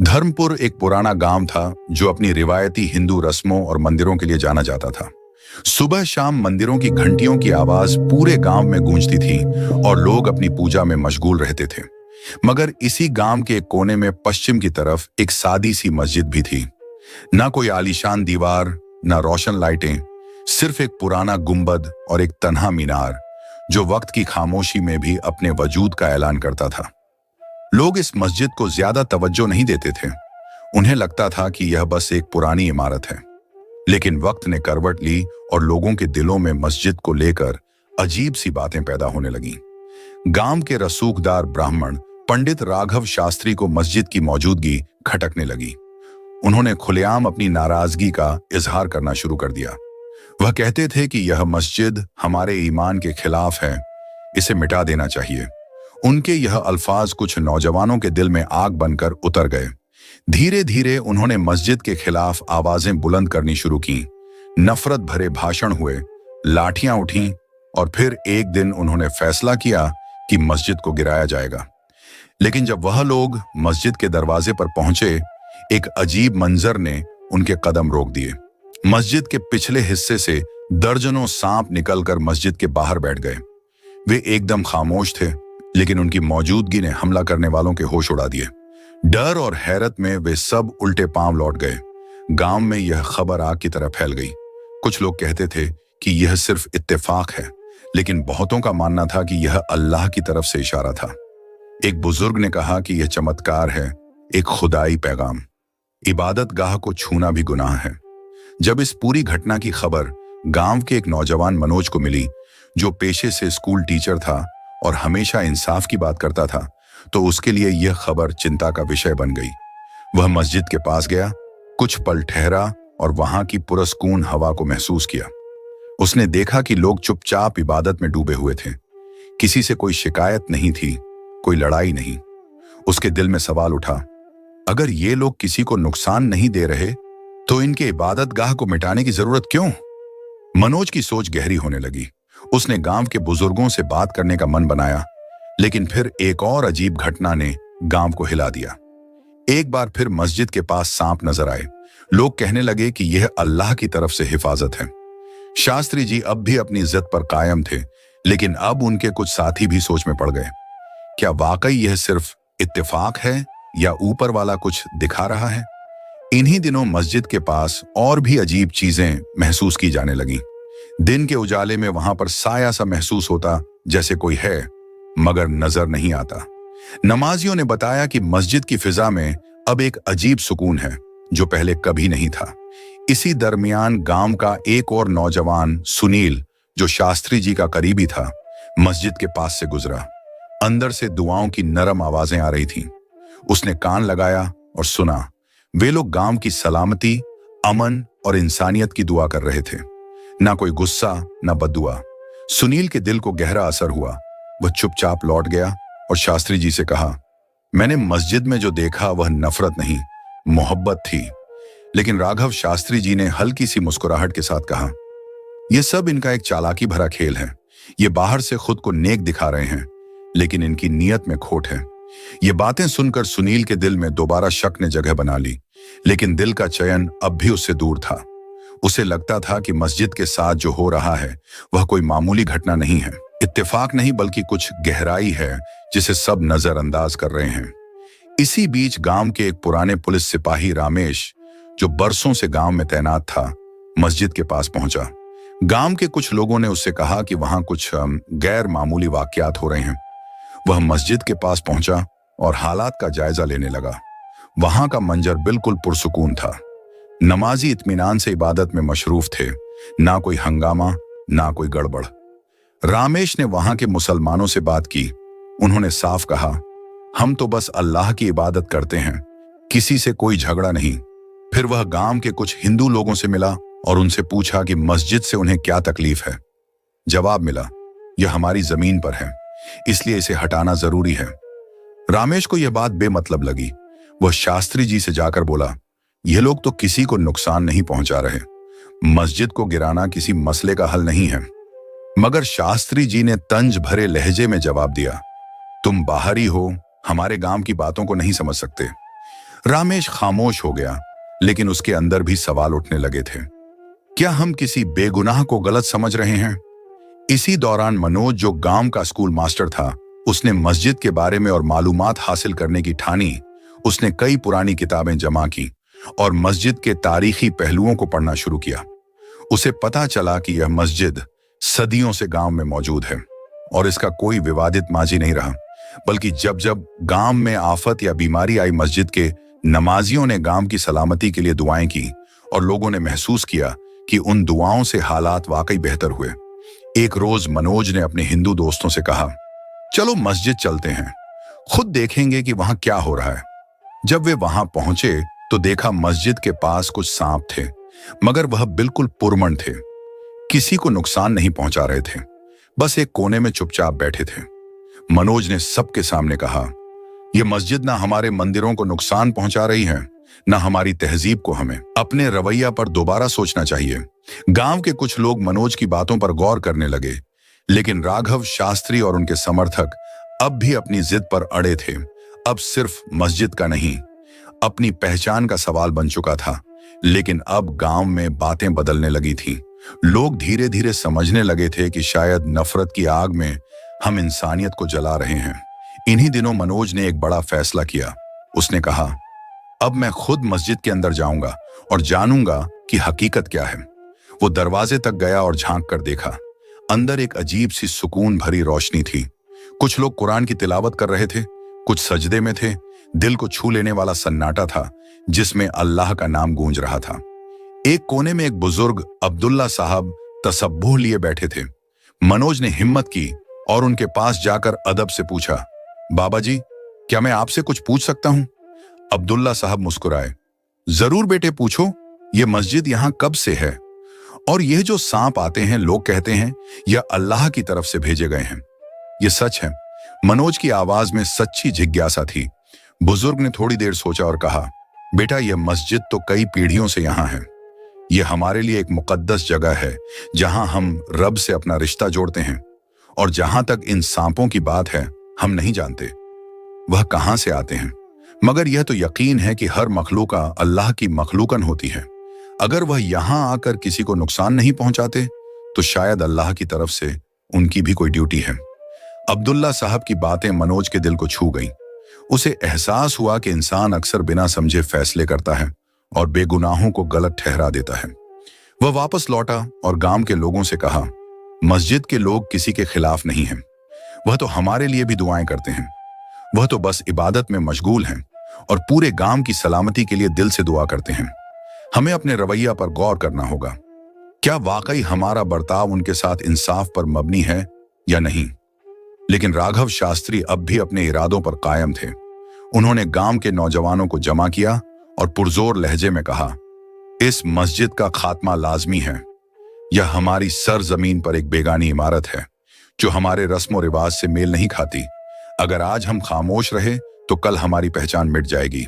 धर्मपुर एक पुराना गांव था जो अपनी रिवायती हिंदू रस्मों और मंदिरों के लिए जाना जाता था। सुबह शाम मंदिरों की घंटियों की आवाज पूरे गांव में गूंजती थी और लोग अपनी पूजा में मशगूल रहते थे। मगर इसी गांव के एक कोने में पश्चिम की तरफ एक सादी सी मस्जिद भी थी। ना कोई आलीशान दीवार, ना रोशन लाइटें, सिर्फ एक पुराना गुंबद और एक तन्हा मीनार जो वक्त की खामोशी में भी अपने वजूद का ऐलान करता था। लोग इस मस्जिद को ज्यादा तवज्जो नहीं देते थे। उन्हें लगता था कि यह बस एक पुरानी इमारत है। लेकिन वक्त ने करवट ली और लोगों के दिलों में मस्जिद को लेकर अजीब सी बातें पैदा होने लगीं। गांव के रसूखदार ब्राह्मण पंडित राघव शास्त्री को मस्जिद की मौजूदगी खटकने लगी। उन्होंने खुलेआम अपनी नाराजगी का इजहार करना शुरू कर दिया। वह कहते थे कि यह मस्जिद हमारे ईमान के खिलाफ है, इसे मिटा देना चाहिए। उनके यह अल्फाज कुछ नौजवानों के दिल में आग बनकर उतर गए। धीरे धीरे उन्होंने मस्जिद के खिलाफ आवाजें बुलंद करनी शुरू की। नफरत भरे भाषण हुए, लाठियां उठीं और फिर एक दिन उन्होंने फैसला किया कि मस्जिद को गिराया जाएगा। लेकिन जब वह लोग मस्जिद के दरवाजे पर पहुंचे, एक अजीब मंजर ने उनके कदम रोक दिए। मस्जिद के पिछले हिस्से से दर्जनों सांप निकलकर मस्जिद के बाहर बैठ गए। वे एकदम खामोश थे, लेकिन उनकी मौजूदगी ने हमला करने वालों के होश उड़ा दिए। डर और हैरत में वे सब उल्टे पांव लौट गए। गांव में यह खबर आग की तरह फैल गई। कुछ लोग कहते थे कि यह सिर्फ इत्तेफाक है, लेकिन बहुतों का मानना था कि यह अल्लाह की तरफ से इशारा था। एक बुजुर्ग ने कहा कि यह चमत्कार है, एक खुदाई पैगाम। इबादत गाह को छूना भी गुनाह है। जब इस पूरी घटना की खबर गांव के एक नौजवान मनोज को मिली, जो पेशे से स्कूल टीचर था और हमेशा इंसाफ की बात करता था, तो उसके लिए यह खबर चिंता का विषय बन गई। वह मस्जिद के पास गया, कुछ पल ठहरा और वहां की पुरस्कून हवा को महसूस किया। उसने देखा कि लोग चुपचाप इबादत में डूबे हुए थे। किसी से कोई शिकायत नहीं थी, कोई लड़ाई नहीं। उसके दिल में सवाल उठा, अगर ये लोग किसी को नुकसान नहीं दे रहे, तो इनके इबादत गाह को मिटाने की जरूरत क्यों? मनोज की सोच गहरी होने लगी। उसने गांव के बुजुर्गों से बात करने का मन बनाया, लेकिन फिर एक और अजीब घटना ने गांव को हिला दिया। एक बार फिर मस्जिद के पास सांप नजर आए। लोग कहने लगे कि यह अल्लाह की तरफ से हिफाजत है। शास्त्री जी अब भी अपनी जिद पर कायम थे, लेकिन अब उनके कुछ साथी भी सोच में पड़ गए। क्या वाकई यह सिर्फ इत्तेफाक है या ऊपर वाला कुछ दिखा रहा है? इन्हीं दिनों मस्जिद के पास और भी अजीब चीजें महसूस की जाने लगीं। दिन के उजाले में वहां पर साया सा महसूस होता, जैसे कोई है मगर नजर नहीं आता। नमाजियों ने बताया कि मस्जिद की फिजा में अब एक अजीब सुकून है जो पहले कभी नहीं था। इसी दरमियान गांव का एक और नौजवान सुनील, जो शास्त्री जी का करीबी था, मस्जिद के पास से गुजरा। अंदर से दुआओं की नरम आवाजें आ रही थीं। उसने कान लगाया और सुना। वे लोग गांव की सलामती, अमन और इंसानियत की दुआ कर रहे थे। ना कोई गुस्सा, ना बद्दुआ। सुनील के दिल को गहरा असर हुआ। वह चुपचाप लौट गया और शास्त्री जी से कहा, मैंने मस्जिद में जो देखा वह नफरत नहीं, मोहब्बत थी। लेकिन राघव शास्त्री जी ने हल्की सी मुस्कुराहट के साथ कहा, यह सब इनका एक चालाकी भरा खेल है। ये बाहर से खुद को नेक दिखा रहे हैं, लेकिन इनकी नीयत में खोट है। ये बातें सुनकर सुनील के दिल में दोबारा शक ने जगह बना ली, लेकिन दिल का चयन अब भी उससे दूर था। उसे लगता था कि मस्जिद के साथ जो हो रहा है वह कोई मामूली घटना नहीं है, इत्तेफाक नहीं, बल्कि कुछ गहराई है जिसे सब नजरअंदाज कर रहे हैं। इसी बीच गांव के एक पुराने पुलिस सिपाही रामेश, जो बरसों से गांव में तैनात था, मस्जिद के पास पहुंचा। गांव के कुछ लोगों ने उससे कहा कि वहां कुछ गैर मामूली वाकयात हो रहे हैं। वह मस्जिद के पास पहुंचा और हालात का जायजा लेने लगा। वहां का मंजर बिल्कुल पुरसुकून था। नमाजी इत्मीनान से इबादत में मशरूफ थे। ना कोई हंगामा, ना कोई गड़बड़। रामेश ने वहां के मुसलमानों से बात की। उन्होंने साफ कहा, हम तो बस अल्लाह की इबादत करते हैं, किसी से कोई झगड़ा नहीं। फिर वह गांव के कुछ हिंदू लोगों से मिला और उनसे पूछा कि मस्जिद से उन्हें क्या तकलीफ है। जवाब मिला, यह हमारी जमीन पर है, इसलिए इसे हटाना जरूरी है। रामेश को यह बात बेमतलब लगी। वह शास्त्री जी से जाकर बोला, यह लोग तो किसी को नुकसान नहीं पहुंचा रहे, मस्जिद को गिराना किसी मसले का हल नहीं है। मगर शास्त्री जी ने तंज भरे लहजे में जवाब दिया, तुम बाहरी हो, हमारे गांव की बातों को नहीं समझ सकते। रामेश खामोश हो गया, लेकिन उसके अंदर भी सवाल उठने लगे थे। क्या हम किसी बेगुनाह को गलत समझ रहे हैं? इसी दौरान मनोज, जो गांव का स्कूल मास्टर था, उसने मस्जिद के बारे में और मालूमात हासिल करने की ठानी। उसने कई पुरानी किताबें जमा की और मस्जिद के तारीखी पहलुओं को पढ़ना शुरू किया। उसे पता चला कि यह मस्जिद सदियों से गांव में मौजूद है और इसका कोई विवादित माजी नहीं रहा, बल्कि जब जब गांव में आफत या बीमारी आई, मस्जिद के नमाजियों ने गांव की सलामती के लिए दुआएं की और लोगों ने महसूस किया कि उन दुआओं से हालात वाकई बेहतर हुए। एक रोज मनोज ने अपने हिंदू दोस्तों से कहा, चलो मस्जिद चलते हैं, खुद देखेंगे कि वहां क्या हो रहा है। जब वे वहां पहुंचे तो देखा मस्जिद के पास कुछ सांप थे, मगर वह बिल्कुल पुरमन थे, किसी को नुकसान नहीं पहुंचा रहे थे, बस एक कोने में चुपचाप बैठे थे। मनोज ने सबके सामने कहा, यह मस्जिद ना हमारे मंदिरों को नुकसान पहुंचा रही है, ना हमारी तहजीब को। हमें अपने रवैया पर दोबारा सोचना चाहिए। गांव के कुछ लोग मनोज की बातों पर गौर करने लगे, लेकिन राघव शास्त्री और उनके समर्थक अब भी अपनी जिद पर अड़े थे। अब सिर्फ मस्जिद का नहीं, अपनी पहचान का सवाल बन चुका था। लेकिन अब गांव में बातें बदलने लगी थीं। लोग धीरे धीरे समझने लगे थे कि शायद नफरत की आग में हम इंसानियत को जला रहे हैं। इन्हीं दिनों मनोज ने एक बड़ा फैसला किया। उसने कहा, अब मैं खुद मस्जिद के अंदर जाऊंगा और जानूंगा कि हकीकत क्या है। वो दरवाजे तक गया और झांक कर देखा। अंदर एक अजीब सी सुकून भरी रोशनी थी। कुछ लोग कुरान की तिलावत कर रहे थे, कुछ सजदे में थे। दिल को छू लेने वाला सन्नाटा था जिसमें अल्लाह का नाम गूंज रहा था। एक कोने में एक बुजुर्ग अब्दुल्ला साहब तसब्बुह लिए बैठे थे। मनोज ने हिम्मत की और उनके पास जाकर अदब से पूछा, बाबा जी, क्या मैं आपसे कुछ पूछ सकता हूं? अब्दुल्ला साहब मुस्कुराए, जरूर बेटे, पूछो। ये मस्जिद यहां कब से है? और यह जो सांप आते हैं, लोग कहते हैं यह अल्लाह की तरफ से भेजे गए हैं, ये सच है? मनोज की आवाज में सच्ची जिज्ञासा थी। बुजुर्ग ने थोड़ी देर सोचा और कहा, बेटा, यह मस्जिद तो कई पीढ़ियों से यहां है। यह हमारे लिए एक मुकद्दस जगह है जहां हम रब से अपना रिश्ता जोड़ते हैं। और जहां तक इन सांपों की बात है, हम नहीं जानते वह कहां से आते हैं, मगर यह तो यकीन है कि हर मखलूका अल्लाह की मखलूकन होती है। अगर वह यहां आकर किसी को नुकसान नहीं पहुंचाते तो शायद अल्लाह की तरफ से उनकी भी कोई ड्यूटी है। अब्दुल्ला साहब की बातें मनोज के दिल को छू गईं। उसे एहसास हुआ कि इंसान अक्सर बिना समझे फैसले करता है और बेगुनाहों को गलत ठहरा देता है। वह वापस लौटा और गांव के लोगों से कहा, मस्जिद के लोग किसी के खिलाफ नहीं हैं, वह तो हमारे लिए भी दुआएं करते हैं। वह तो बस इबादत में मशगूल हैं और पूरे गांव की सलामती के लिए दिल से दुआ करते हैं। हमें अपने रवैया पर गौर करना होगा। क्या वाकई हमारा बर्ताव उनके साथ इंसाफ पर मबनी है या नहीं? लेकिन राघव शास्त्री अब भी अपने इरादों पर कायम थे। उन्होंने गांव के नौजवानों को जमा किया और पुरजोर लहजे में कहा, इस मस्जिद का खात्मा लाजमी है। यह हमारी सरजमीन पर एक बेगानी इमारत है जो हमारे रस्म और रिवाज से मेल नहीं खाती। अगर आज हम खामोश रहे तो कल हमारी पहचान मिट जाएगी।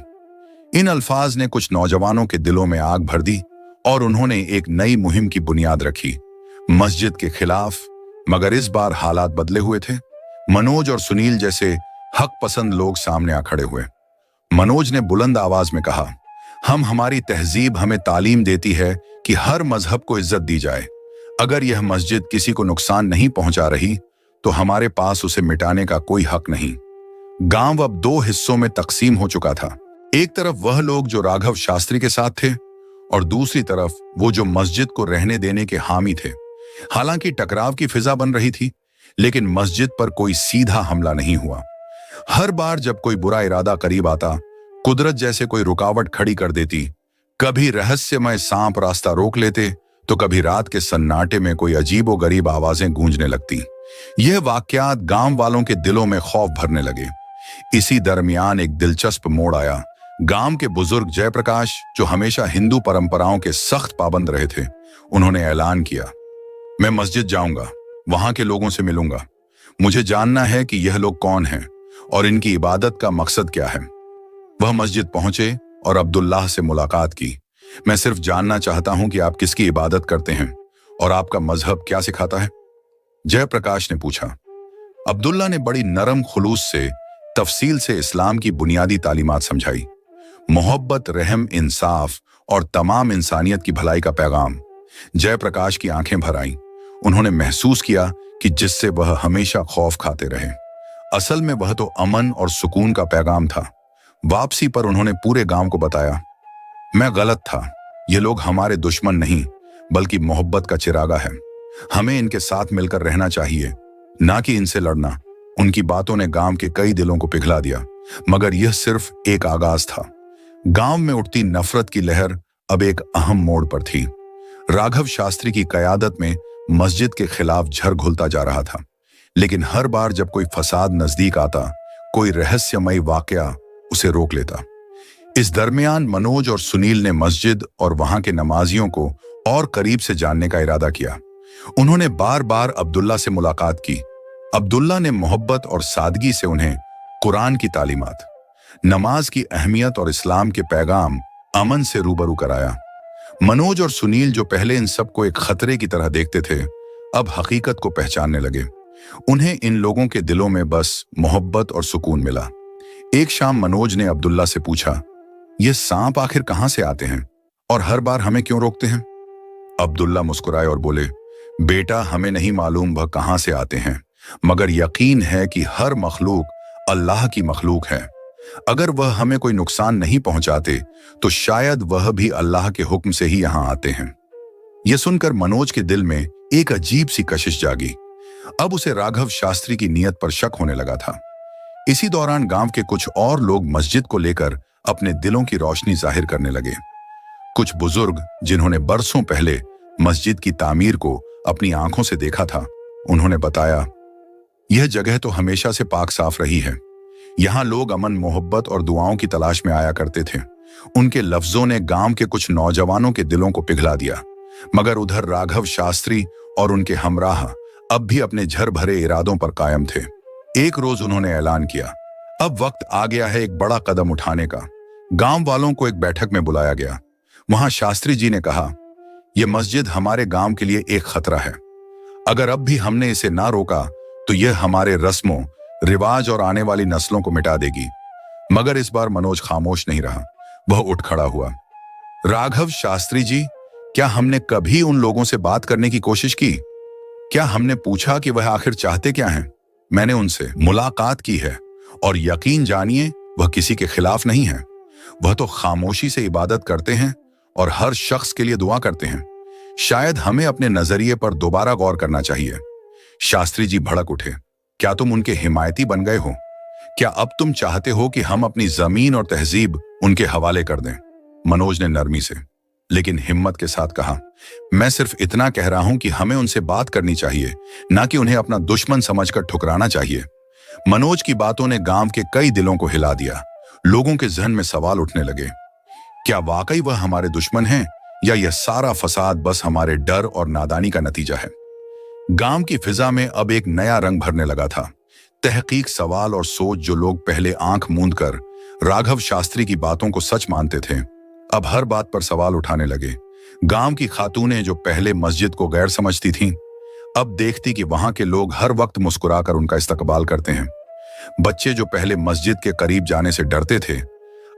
इन अल्फाज ने कुछ नौजवानों के दिलों में आग भर दी और उन्होंने एक नई मुहिम की बुनियाद रखी, मस्जिद के खिलाफ। मगर इस बार हालात बदले हुए थे। मनोज और सुनील जैसे हक पसंद लोग सामने आ खड़े हुए। मनोज ने बुलंद आवाज में कहा, हमारी तहजीब हमें तालीम देती है कि हर मजहब को इज्जत दी जाए। अगर यह मस्जिद किसी को नुकसान नहीं पहुंचा रही तो हमारे पास उसे मिटाने का कोई हक नहीं। गांव अब दो हिस्सों में तकसीम हो चुका था। एक तरफ वह लोग जो राघव शास्त्री के साथ थे और दूसरी तरफ वो जो मस्जिद को रहने देने के हामी थे। हालांकि टकराव की फिजा बन रही थी, लेकिन मस्जिद पर कोई सीधा हमला नहीं हुआ। हर बार जब कोई बुरा इरादा करीब आता, कुदरत जैसे कोई रुकावट खड़ी कर देती। कभी रहस्यमय सांप रास्ता रोक लेते तो कभी रात के सन्नाटे में कोई अजीबोगरीब आवाजें गूंजने लगती। यह वाकयात गांव वालों के दिलों में खौफ भरने लगे। इसी दरमियान एक दिलचस्प मोड़ आया। गांव के बुजुर्ग जयप्रकाश, जो हमेशा हिंदू परंपराओं के सख्त पाबंद रहे थे, उन्होंने ऐलान किया, मैं मस्जिद जाऊंगा, वहां के लोगों से मिलूंगा। मुझे जानना है कि यह लोग कौन हैं और इनकी इबादत का मकसद क्या है। वह मस्जिद पहुंचे और अब्दुल्लाह से मुलाकात की। मैं सिर्फ जानना चाहता हूं कि आप किसकी इबादत करते हैं और आपका मजहब क्या सिखाता है, जयप्रकाश ने पूछा। अब्दुल्ला ने बड़ी नरम खुलूस से तफसील से इस्लाम की बुनियादी तालीमात समझाई। मोहब्बत, रहम, इंसाफ और तमाम इंसानियत की भलाई का पैगाम। जयप्रकाश की आंखें भर आईं। उन्होंने महसूस किया कि जिससे वह हमेशा खौफ खाते रहे, असल में वह तो अमन और सुकून का पैगाम था। वापसी पर उन्होंने पूरे गांव को बताया, मैं गलत था। ये लोग हमारे दुश्मन नहीं, बल्कि मोहब्बत का चिरागा है। हमें इनके साथ मिलकर रहना चाहिए, ना कि इनसे लड़ना। उनकी बातों ने गांव के कई दिलों को पिघला दिया, मगर यह सिर्फ एक आगाज था। गांव में उठती नफरत की लहर अब एक अहम मोड़ पर थी। राघव शास्त्री की कयादत में मस्जिद के खिलाफ झर घुलता जा रहा था, लेकिन हर बार जब कोई फसाद नजदीक आता, कोई रहस्यमयी वाकया उसे रोक लेता। इस दरमियान मनोज और सुनील ने मस्जिद और वहां के नमाजियों को और करीब से जानने का इरादा किया। उन्होंने बार बार अब्दुल्ला से मुलाकात की। अब्दुल्ला ने मोहब्बत और सादगी से उन्हें कुरान की तालीमात, नमाज की अहमियत और इस्लाम के पैगाम अमन से रूबरू कराया। मनोज और सुनील, जो पहले इन सबको एक खतरे की तरह देखते थे, अब हकीकत को पहचानने लगे। उन्हें इन लोगों के दिलों में बस मोहब्बत और सुकून मिला। एक शाम मनोज ने अब्दुल्ला से पूछा, ये सांप आखिर कहां से आते हैं और हर बार हमें क्यों रोकते हैं? अब्दुल्ला मुस्कुराए और बोले, बेटा, हमें नहीं मालूम वह कहां से आते हैं, मगर यकीन है कि हर मखलूक अल्लाह की मखलूक है। अगर वह हमें कोई नुकसान नहीं पहुंचाते तो शायद वह भी अल्लाह के हुक्म से ही यहां आते हैं। यह सुनकर मनोज के दिल में एक अजीब सी कशिश जागी। अब उसे राघव शास्त्री की नीयत पर शक होने लगा था। इसी दौरान गांव के कुछ और लोग मस्जिद को लेकर अपने दिलों की रोशनी जाहिर करने लगे। कुछ बुजुर्ग, जिन्होंने बरसों पहले मस्जिद की तामीर को अपनी आंखों से देखा था, उन्होंने बताया, यह जगह तो हमेशा से पाक साफ रही है। यहां लोग अमन, मोहब्बत और दुआओं की तलाश में आया करते थे। उनके लफ्जों ने गांव के कुछ नौजवानों के दिलों को पिघला दिया। मगर उधर राघव शास्त्री और उनके हमराह अब भी अपने झर भरे इरादों पर कायम थे। एक रोज उन्होंने ऐलान किया, अब वक्त आ गया है एक बड़ा कदम उठाने का। गांव वालों को एक बैठक में बुलाया गया। वहां शास्त्री जी ने कहा, यह मस्जिद हमारे गांव के लिए एक खतरा है। अगर अब भी हमने इसे ना रोका तो यह हमारे रस्मों, रिवाज और आने वाली नस्लों को मिटा देगी। मगर इस बार मनोज खामोश नहीं रहा। वह उठ खड़ा हुआ। राघव शास्त्री जी, क्या हमने कभी उन लोगों से बात करने की कोशिश की? क्या हमने पूछा कि वह आखिर चाहते क्या हैं? मैंने उनसे मुलाकात की है और यकीन जानिए, वह किसी के खिलाफ नहीं है। वह तो खामोशी से इबादत करते हैं और हर शख्स के लिए दुआ करते हैं। शायद हमें अपने नजरिए पर दोबारा गौर करना चाहिए। शास्त्री जी भड़क उठे, क्या तुम उनके हिमायती बन गए हो? क्या अब तुम चाहते हो कि हम अपनी जमीन और तहजीब उनके हवाले कर दें? मनोज ने नरमी से लेकिन हिम्मत के साथ कहा, मैं सिर्फ इतना कह रहा हूं कि हमें उनसे बात करनी चाहिए, ना कि उन्हें अपना दुश्मन समझकर ठुकराना चाहिए। मनोज की बातों ने गांव के कई दिलों को हिला दिया। लोगों के जहन में सवाल उठने लगे, क्या वाकई वह हमारे दुश्मन हैं या यह सारा फसाद बस हमारे डर और नादानी का नतीजा है? गांव की फिजा में अब एक नया रंग भरने लगा था। तहकीक, सवाल और सोच, जो लोग पहले आंख मूंद कर राघव शास्त्री की बातों को सच मानते थे, अब हर बात पर सवाल उठाने लगे। गांव की खातूनें, जो पहले मस्जिद को गैर समझती थीं, अब देखती कि वहां के लोग हर वक्त मुस्कुराकर उनका इस्तकबाल करते हैं। बच्चे, जो पहले मस्जिद के करीब जाने से डरते थे,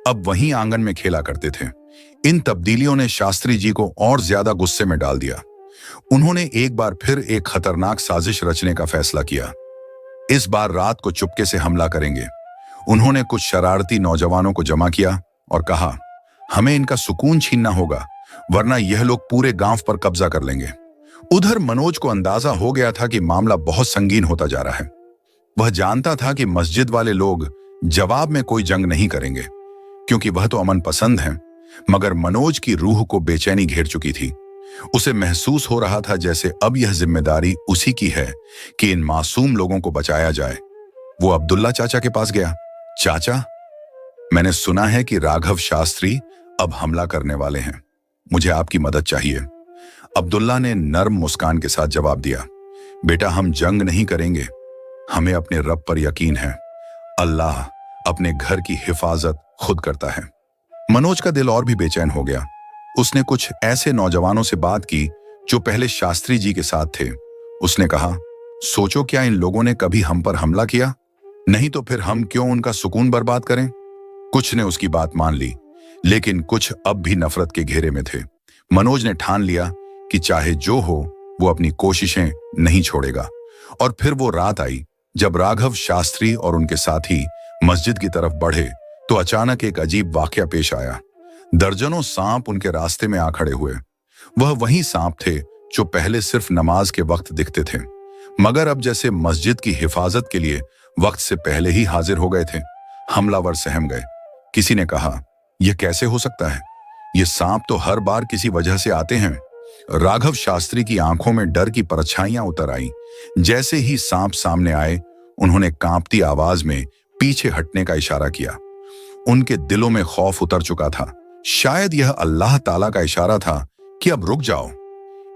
अब वहीं आंगन में खेला करते थे। इन तब्दीलियों ने शास्त्री जी को और ज्यादा गुस्से में डाल दिया। उन्होंने एक बार फिर एक खतरनाक साजिश रचने का फैसला किया। इस बार रात को चुपके से हमला करेंगे। उन्होंने कुछ शरारती नौजवानों को जमा किया और कहा, हमें इनका सुकून छीनना होगा, वरना यह लोग पूरे गांव पर कब्जा कर लेंगे। उधर मनोज को अंदाजा हो गया था कि मामला बहुत संगीन होता जा रहा है। वह जानता था कि मस्जिद वाले लोग जवाब में कोई जंग नहीं करेंगे, क्योंकि वह तो अमन पसंद हैं। मगर मनोज की रूह को बेचैनी घेर चुकी थी। उसे महसूस हो रहा था जैसे अब यह जिम्मेदारी उसी की है कि इन मासूम लोगों को बचाया जाए। वो अब्दुल्ला चाचा के पास गया। चाचा, मैंने सुना है कि राघव शास्त्री अब हमला करने वाले हैं। मुझे आपकी मदद चाहिए। अब्दुल्ला ने नर्म मुस्कान के साथ जवाब दिया, बेटा, हम जंग नहीं करेंगे। हमें अपने रब पर यकीन है। अल्लाह अपने घर की हिफाजत खुद करता है। मनोज का दिल और भी बेचैन हो गया। उसने कुछ ऐसे नौजवानों से बात की जो पहले शास्त्री जी के साथ थे। उसने कहा, सोचो, क्या इन लोगों ने कभी हम पर हमला किया? नहीं तो फिर हम क्यों उनका सुकून बर्बाद करें? कुछ ने उसकी बात मान ली, लेकिन कुछ अब भी नफरत के घेरे में थे। मनोज ने ठान लिया कि चाहे जो हो वो अपनी कोशिशें नहीं छोड़ेगा। और फिर वो रात आई जब राघव शास्त्री और उनके साथी मस्जिद की तरफ बढ़े तो अचानक एक अजीब वाकया पेश आया। दर्जनों सांप उनके रास्ते में आ खड़े हुए। वह वही सांप थे जो पहले सिर्फ नमाज के वक्त दिखते थे, मगर अब जैसे मस्जिद की हिफाजत के लिए वक्त से पहले ही हाजिर हो गए थे। हमलावर सहम गए। किसी ने कहा, यह कैसे हो सकता है? ये सांप तो हर बार किसी वजह से आते हैं। राघव शास्त्री की आंखों में डर की परछाइयां उतर आईं। जैसे ही सांप सामने आए, उन्होंने कांपती आवाज में पीछे हटने का इशारा किया। उनके दिलों में खौफ उतर चुका था। शायद यह अल्लाह ताला का इशारा था कि अब रुक जाओ।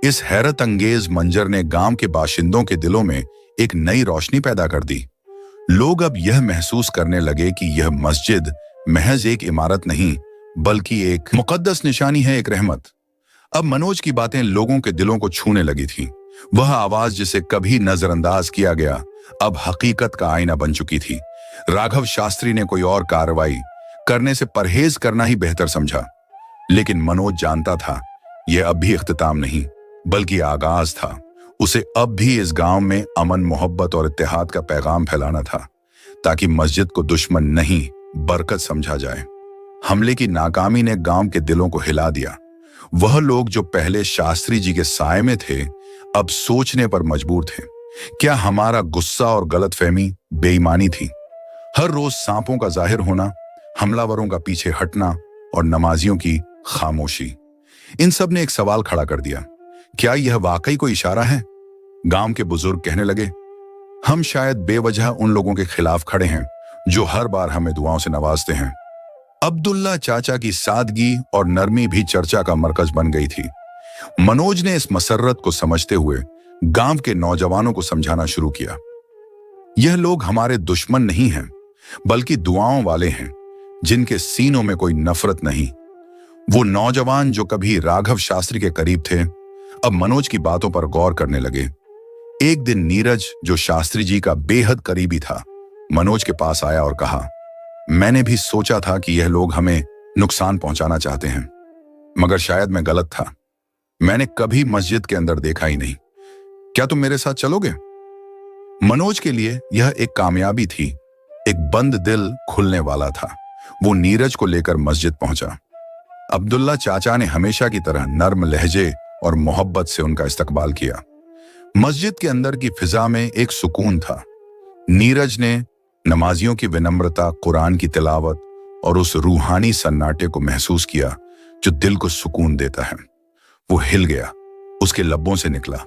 इस हैरत अंगेज मंजर ने गांव के बाशिंदों के दिलों में एक नई रोशनी पैदा कर दी। लोग अब यह महसूस करने लगे कि यह मस्जिद महज एक इमारत नहीं, बल्कि एक मुकद्दस निशानी है, एक रहमत। अब मनोज की बातें लोगों के दिलों को छूने लगी थी। वह आवाज जिसे कभी नजरअंदाज किया गया, अब हकीकत का आईना बन चुकी थी। राघव शास्त्री ने कोई और कार्रवाई करने से परहेज करना ही बेहतर समझा, लेकिन मनोज जानता था यह अब भी इख्तिताम नहीं, बल्कि आगाज था। उसे अब भी इस गांव में अमन, मोहब्बत और इत्तेहाद का पैगाम फैलाना था, ताकि मस्जिद को दुश्मन नहीं बरकत समझा जाए। हमले की नाकामी ने गांव के दिलों को हिला दिया। वह लोग जो पहले शास्त्री जी के साए में थे, अब सोचने पर मजबूर थे, क्या हमारा गुस्सा और गलतफहमी बेईमानी थी? हर रोज सांपों का जाहिर होना, हमलावरों का पीछे हटना और नमाजियों की खामोशी, इन सब ने एक सवाल खड़ा कर दिया। क्या यह वाकई कोई इशारा है? गांव के बुजुर्ग कहने लगे, हम शायद बेवजह उन लोगों के खिलाफ खड़े हैं जो हर बार हमें दुआओं से नवाजते हैं। अब्दुल्ला चाचा की सादगी और नरमी भी चर्चा का मरकज बन गई थी। मनोज ने इस मसर्रत को समझते हुए गांव के नौजवानों को समझाना शुरू किया। यह लोग हमारे दुश्मन नहीं हैं, बल्कि दुआओं वाले हैं, जिनके सीनों में कोई नफरत नहीं। वो नौजवान जो कभी राघव शास्त्री के करीब थे, अब मनोज की बातों पर गौर करने लगे। एक दिन नीरज, जो शास्त्री जी का बेहद करीबी था, मनोज के पास आया और कहा, मैंने भी सोचा था कि यह लोग हमें नुकसान पहुंचाना चाहते हैं, मगर शायद मैं गलत था। मैंने कभी मस्जिद के अंदर देखा ही नहीं। क्या तुम मेरे साथ चलोगे? मनोज के लिए यह एक कामयाबी थी। एक बंद दिल खुलने वाला था। वो नीरज को लेकर मस्जिद पहुंचा। अब्दुल्ला चाचा ने हमेशा की तरह नर्म लहजे और मोहब्बत से उनका इस्तकबाल किया। मस्जिद के अंदर की फिजा में एक सुकून था। नीरज ने नमाजियों की विनम्रता, कुरान की तिलावत और उस रूहानी सन्नाटे को महसूस किया जो दिल को सुकून देता है। वो हिल गया। उसके लब्बों से निकला,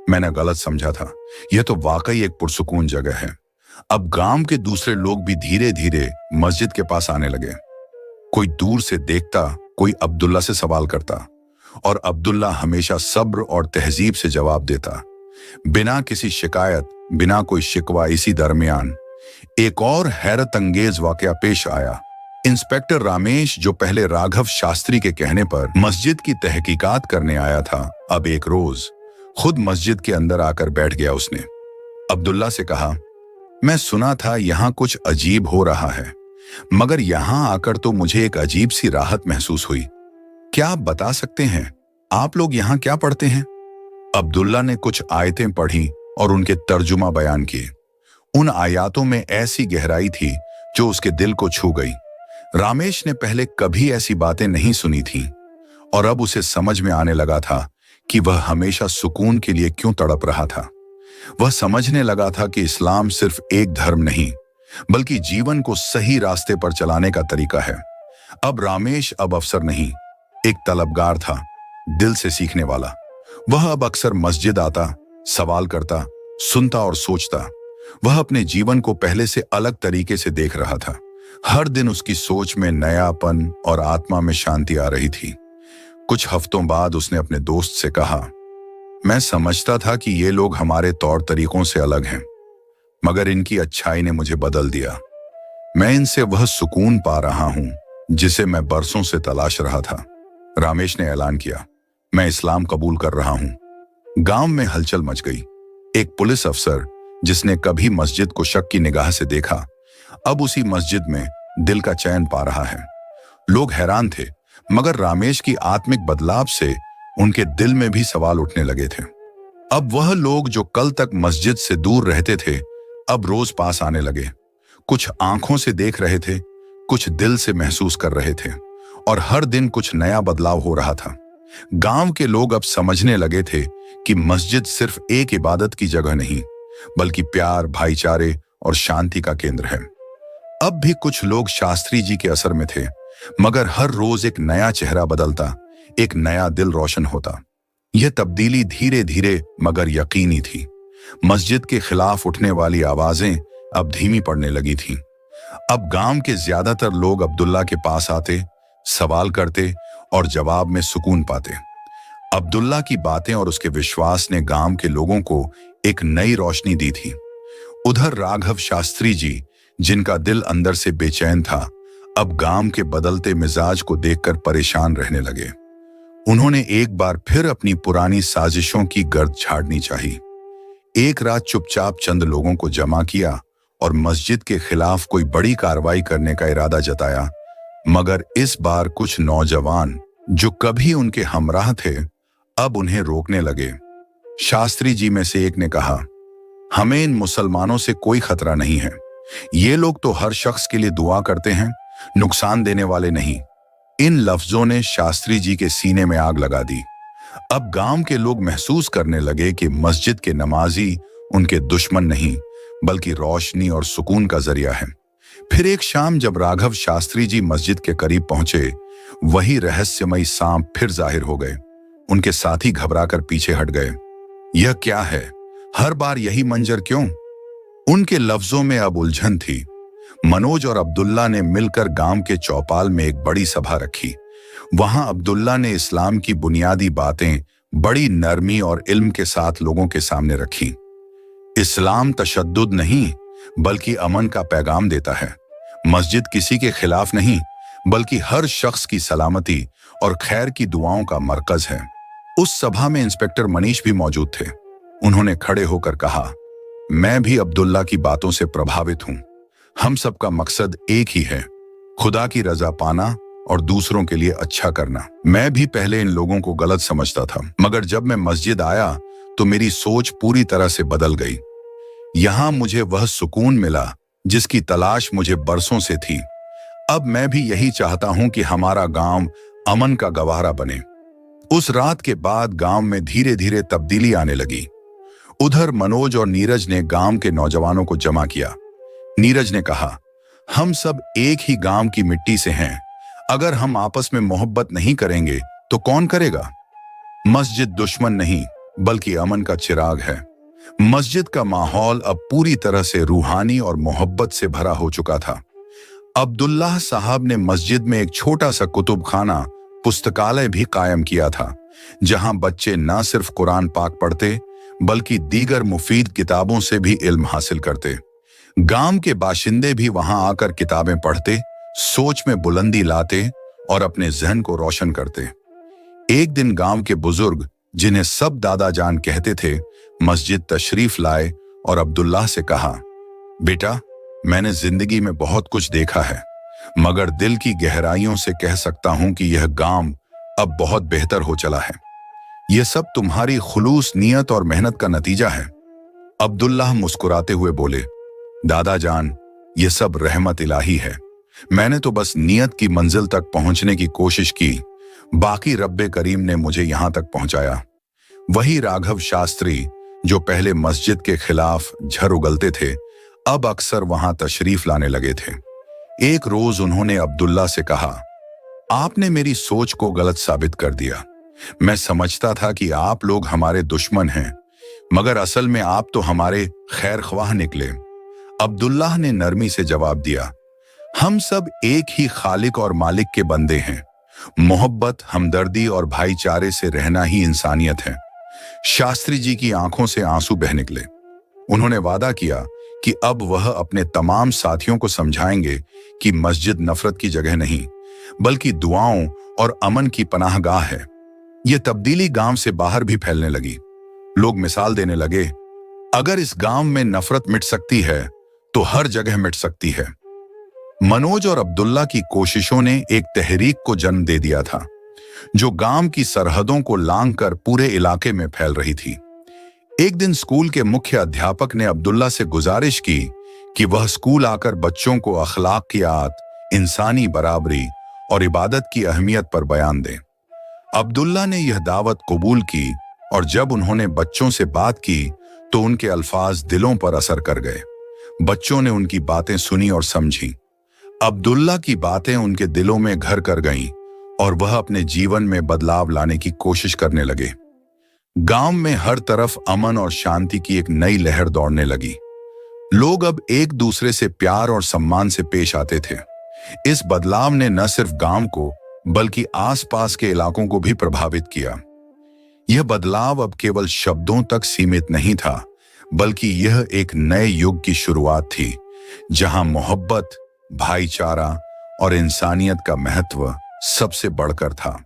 मैंने गलत समझा था। यह तो वाकई एक पुरसुकून जगह है। अब गांव के दूसरे लोग भी धीरे धीरे मस्जिद के पास आने लगे। कोई दूर से देखता, कोई अब्दुल्ला से सवाल करता, और अब्दुल्ला हमेशा सब्र और तहजीब से जवाब देता, बिना किसी शिकायत, बिना कोई शिकवा। इसी दरमियान एक और हैरत अंगेज वाकया पेश आया। इंस्पेक्टर रामेश, जो पहले राघव शास्त्री के कहने पर मस्जिद की तहकीकात करने आया था, अब एक रोज खुद मस्जिद के अंदर आकर बैठ गया। उसने अब्दुल्ला से कहा, मैं सुना था यहां कुछ अजीब हो रहा है, मगर यहां आकर तो मुझे एक अजीब सी राहत महसूस हुई। क्या आप बता सकते हैं आप लोग यहां क्या पढ़ते हैं? अब्दुल्ला ने कुछ आयतें पढ़ी और उनके तर्जुमा बयान किए। उन आयातों में ऐसी गहराई थी जो उसके दिल को छू गई। रामेश ने पहले कभी ऐसी बातें नहीं सुनी थीं, और अब उसे समझ में आने लगा था कि वह हमेशा सुकून के लिए क्यों तड़प रहा था। वह समझने लगा था कि इस्लाम सिर्फ एक धर्म नहीं, बल्कि जीवन को सही रास्ते पर चलाने का तरीका है। अब रामेश अब अफसर नहीं, एक तलबगार था, दिल से सीखने वाला। वह अब अक्सर मस्जिद आता, सवाल करता, सुनता और सोचता। वह अपने जीवन को पहले से अलग तरीके से देख रहा था। हर दिन उसकी सोच में नयापन और आत्मा में शांति आ रही थी। कुछ हफ्तों बाद उसने अपने दोस्त से कहा, मैं समझता था कि ये लोग हमारे तौर तरीकों से अलग हैं, मगर इनकी अच्छाई ने मुझे बदल दिया। मैं इनसे वह सुकून पा रहा हूं जिसे मैं बरसों से तलाश रहा था। रामेश ने ऐलान किया, मैं इस्लाम कबूल कर रहा हूं। गांव में हलचल मच गई। एक पुलिस अफसर, जिसने कभी मस्जिद को शक की निगाह से देखा, अब उसी मस्जिद में दिल का चैन पा रहा है। लोग हैरान थे, मगर रामेश की आत्मिक बदलाव से उनके दिल में भी सवाल उठने लगे थे। अब वह लोग जो कल तक मस्जिद से दूर रहते थे, अब रोज पास आने लगे। कुछ आंखों से देख रहे थे, कुछ दिल से महसूस कर रहे थे, और हर दिन कुछ नया बदलाव हो रहा था। गांव के लोग अब समझने लगे थे कि मस्जिद सिर्फ एक इबादत की जगह नहीं, बल्कि प्यार, भाईचारे और शांति का केंद्र है। अब भी कुछ लोग शास्त्री जी के असर में थे, मगर हर रोज एक नया चेहरा बदलता, एक नया दिल रोशन होता। यह तब्दीली धीरे धीरे मगर यकीनी थी। मस्जिद के खिलाफ उठने वाली आवाजें अब धीमी पड़ने लगी थीं। अब गांव के ज्यादातर लोग अब्दुल्ला के पास आते, सवाल करते और जवाब में सुकून पाते। अब्दुल्ला की बातें और उसके विश्वास ने गांव के लोगों को एक नई रोशनी दी थी। उधर राघव शास्त्री जी, जिनका दिल अंदर से बेचैन था, अब गांव के बदलते मिजाज को देखकर परेशान रहने लगे। उन्होंने एक बार फिर अपनी पुरानी साजिशों की गर्द झाड़नी चाहिए। एक रात चुपचाप चंद लोगों को जमा किया और मस्जिद के खिलाफ कोई बड़ी कार्रवाई करने का इरादा जताया, मगर इस बार कुछ नौजवान जो कभी उनके हमराह थे, अब उन्हें रोकने लगे। शास्त्री जी में से एक ने कहा, हमें इन मुसलमानों से कोई खतरा नहीं है। ये लोग तो हर शख्स के लिए दुआ करते हैं, नुकसान देने वाले नहीं। इन लफ्जों ने शास्त्री जी के सीने में आग लगा दी। अब गांव के लोग महसूस करने लगे कि मस्जिद के नमाजी उनके दुश्मन नहीं, बल्कि रोशनी और सुकून का जरिया है। फिर एक शाम जब राघव शास्त्री जी मस्जिद के करीब पहुंचे, वही रहस्यमयी सांप फिर जाहिर हो गए। उनके साथी घबराकर पीछे हट गए। यह क्या है? हर बार यही मंजर क्यों? उनके लफ्जों में अब उलझन थी। मनोज और अब्दुल्ला ने मिलकर गांव के चौपाल में एक बड़ी सभा रखी। वहां अब्दुल्ला ने इस्लाम की बुनियादी बातें बड़ी नरमी और इल्म के साथ लोगों के सामने रखी। इस्लाम तशद्दुद नहीं, बल्कि अमन का पैगाम देता है। मस्जिद किसी के खिलाफ नहीं, बल्कि हर शख्स की सलामती और खैर की दुआओं का मरकज है। उस सभा में इंस्पेक्टर मनीष भी मौजूद थे। उन्होंने खड़े होकर कहा, मैं भी अब्दुल्ला की बातों से प्रभावित हूं। हम सबका मकसद एक ही है, खुदा की रजा पाना और दूसरों के लिए अच्छा करना। मैं भी पहले इन लोगों को गलत समझता था, मगर जब मैं मस्जिद आया तो मेरी सोच पूरी तरह से बदल गई। यहां मुझे वह सुकून मिला जिसकी तलाश मुझे बरसों से थी। अब मैं भी यही चाहता हूं कि हमारा गांव अमन का गवारा बने। उस रात के बाद गांव में धीरे धीरे तब्दीली आने लगी। उधर मनोज और नीरज ने गांव के नौजवानों को जमा किया। नीरज ने कहा, हम सब एक ही गांव की मिट्टी से हैं। अगर हम आपस में मोहब्बत नहीं करेंगे तो कौन करेगा? मस्जिद दुश्मन नहीं, बल्कि अमन का चिराग है। मस्जिद का माहौल अब पूरी तरह से रूहानी और मोहब्बत से भरा हो चुका था। अब्दुल्लाह साहब ने मस्जिद में एक छोटा सा कुतुब खाना, पुस्तकालय भी कायम किया था, जहां बच्चे न सिर्फ कुरान पाक पढ़ते, बल्कि दीगर मुफीद किताबों से भी इल्म हासिल करते। गांव के बाशिंदे भी वहां आकर किताबें पढ़ते, सोच में बुलंदी लाते और अपने जहन को रोशन करते। एक दिन गांव के बुजुर्ग, जिन्हें सब दादा जान कहते थे, मस्जिद तशरीफ लाए और अब्दुल्लाह से कहा, बेटा, मैंने जिंदगी में बहुत कुछ देखा है, मगर दिल की गहराइयों से कह सकता हूं कि यह गांव अब बहुत बेहतर हो चला है। यह सब तुम्हारी खुलूस नियत और मेहनत का नतीजा है। अब्दुल्लाह मुस्कुराते हुए बोले, दादा जान, यह सब रहमत इलाही है। मैंने तो बस नियत की मंजिल तक पहुंचने की कोशिश की, बाकी रब्बे करीम ने मुझे यहां तक पहुंचाया। वही राघव शास्त्री, जो पहले मस्जिद के खिलाफ झर उगलते थे, अब अक्सर वहां तशरीफ लाने लगे थे। एक रोज उन्होंने अब्दुल्ला से कहा, आपने मेरी सोच को गलत साबित कर दिया। मैं समझता था कि आप लोग हमारे दुश्मन हैं, मगर असल में आप तो हमारे खैर ख्वाह निकले। अब्दुल्लाह ने नरमी से जवाब दिया, हम सब एक ही खालिक और मालिक के बंदे हैं। मोहब्बत, हमदर्दी और भाईचारे से रहना ही इंसानियत है। शास्त्री जी की आंखों से आंसू बह निकले। उन्होंने वादा किया कि अब वह अपने तमाम साथियों को समझाएंगे कि मस्जिद नफरत की जगह नहीं, बल्कि दुआओं और अमन की पनाहगाह है। यह तब्दीली गांव से बाहर भी फैलने लगी। लोग मिसाल देने लगे, अगर इस गांव में नफरत मिट सकती है तो हर जगह मिट सकती है। मनोज और अब्दुल्ला की कोशिशों ने एक तहरीक को जन्म दे दिया था, जो गांव की सरहदों को लांघकर पूरे इलाके में फैल रही थी। एक दिन स्कूल के मुख्य अध्यापक ने अब्दुल्ला से गुजारिश की कि वह स्कूल आकर बच्चों को अखलाक की आदत, इंसानी बराबरी और इबादत की अहमियत पर बयान दें। अब्दुल्ला ने यह दावत कबूल की और जब उन्होंने बच्चों से बात की तो उनके अल्फाज दिलों पर असर कर गए। बच्चों ने उनकी बातें सुनी और समझी। अब्दुल्ला की बातें उनके दिलों में घर कर गईं और वह अपने जीवन में बदलाव लाने की कोशिश करने लगे। गांव में हर तरफ अमन और शांति की एक नई लहर दौड़ने लगी। लोग अब एक दूसरे से प्यार और सम्मान से पेश आते थे। इस बदलाव ने न सिर्फ गांव को बल्कि आसपास के इलाकों को भी प्रभावित किया। यह बदलाव अब केवल शब्दों तक सीमित नहीं था, बल्कि यह एक नए युग की शुरुआत थी, जहां मोहब्बत, भाईचारा और इंसानियत का महत्व सबसे बढ़कर था।